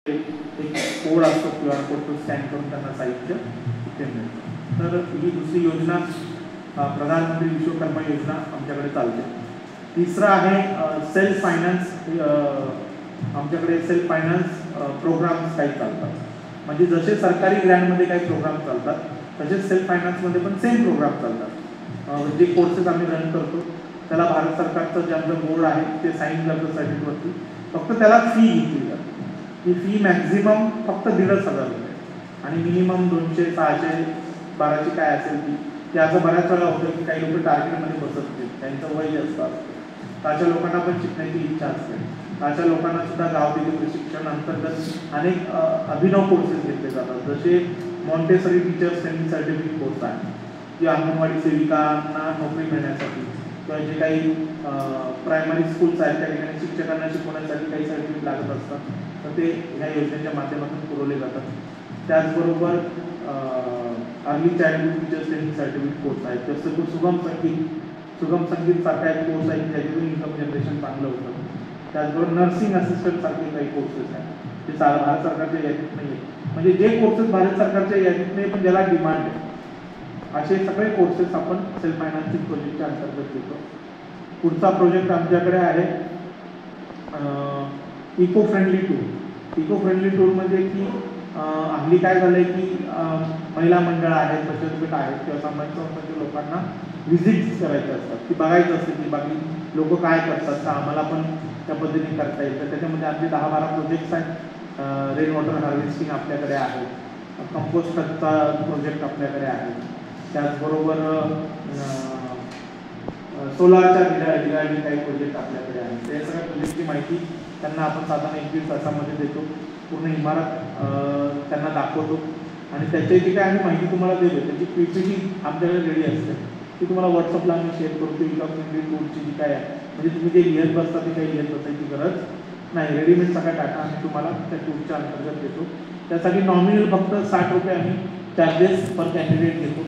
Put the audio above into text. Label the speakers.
Speaker 1: एक कोड असतो, QR code तो स्कॅन करून त्यांना साहित्य इथे मिळतं. तर ही दुसरी योजना प्रधानमंत्री विश्वकर्मा योजना आमच्याकडे चालते. तिसरा आहे सेल्फ फायनान्स. आमच्याकडे सेल्फ फायनान्स प्रोग्राम्स काही चालतात. म्हणजे जसे सरकारी ग्रँटमध्ये काही प्रोग्राम चालतात तसेच सेल्फ फायनान्समध्ये पण सेम प्रोग्राम चालतात. जे कोर्सेस आम्ही रन करतो त्याला भारत सरकारचं जे आमचं बोर्ड आहे ते साईन करतं सर्टिफिकेटवरती. फक्त त्याला फी घेतली जाते. ही फी मॅक्झिमम फक्त 1,500 रुपये आणि मिनिमम 200, 600, 1200 काय असेल ती असं बऱ्याच वेळा होतं की काही लोक टार्गेटमध्ये बसत नाहीत, त्यांचं वय जास्त असतं. अशा लोकांना पण शिकण्याची इच्छा असते. अशा लोकांना सुद्धा गावभेटी प्रशिक्षण अंतर्गत अनेक अभिनव कोर्सेस घेतले जातात. जसे Montessori teachers training certificate course आहे, की अंगणवाडी सेविकांना नोकरी मिळण्यासाठी किंवा जे काही प्रायमरी स्कूल्स आहेत त्या ठिकाणी शिक्षकांना शिकवण्यासाठी काही सर्टिफिकेट लागत असतात, तर ते ह्या योजनेच्या माध्यमातून पुरवले जातात. त्याचबरोबर early childhood teachers training certificate course आहेत. जसं सुगम संगीत सारखा एक कोर्स आहे ज्याच्यातून इन्कम जनरेशन चांगलं होतं. त्याचबरोबर नर्सिंग असिस्टंट सारखे काही कोर्सेस आहेत जे भारत सरकारच्या यादीत नाही आहे. म्हणजे जे कोर्सेस भारत सरकारच्या यादीत नाही पण ज्याला डिमांड आहे असे सगळे कोर्सेस आपण सेल्फ फायनान्सिंग प्रोजेक्टच्या अंतर्गत घेतो. पुढचा प्रोजेक्ट आमच्याकडे आहे eco friendly tour. Eco friendly tour म्हणजे की हल्ली काय झालंय की महिला मंडळ आहेत, बचत गट आहेत किंवा सामाजिक संस्थांच्या लोकांना व्हिजिट्स करायचे असतात, की बघायचं असतं की बाकी लोक काय करतात तर आम्हाला पण त्या पद्धतीने करता येईल. तर त्याच्यामध्ये आपले 10-12 प्रोजेक्ट्स आहेत. रेन वॉटर हार्वेस्टिंग आपल्याकडे आहे, कंपोस्ट खतचा प्रोजेक्ट आपल्याकडे आहे. त्याचबरोबर सोलारच्या डिरायडिंग काही प्रोजेक्ट आपल्याकडे आहे. त्या सगळ्या प्रोजेक्टची माहिती त्यांना आपण साधारण 1-1.5 तासामध्ये देतो. पूर्ण इमारत त्यांना दाखवतो आणि त्याच्याची काय आम्ही माहिती तुम्हाला देतो. त्याची PPT आमच्याकडे रेडी असते, ती तुम्हाला व्हॉट्सअपला आम्ही शेअर करतो. इको फ्रेंडली टूरची जी काय आहे म्हणजे तुम्ही जे लिहित बसता ते काही लिहित बसायची गरज नाही. रेडीमेड सगळा डाटा आम्ही तुम्हाला त्या टूरच्या अंतर्गत देतो. त्यासाठी नॉमिनल फक्त 60 रुपये आम्ही चार्जेस पर कॅन्डिडेट घेतो.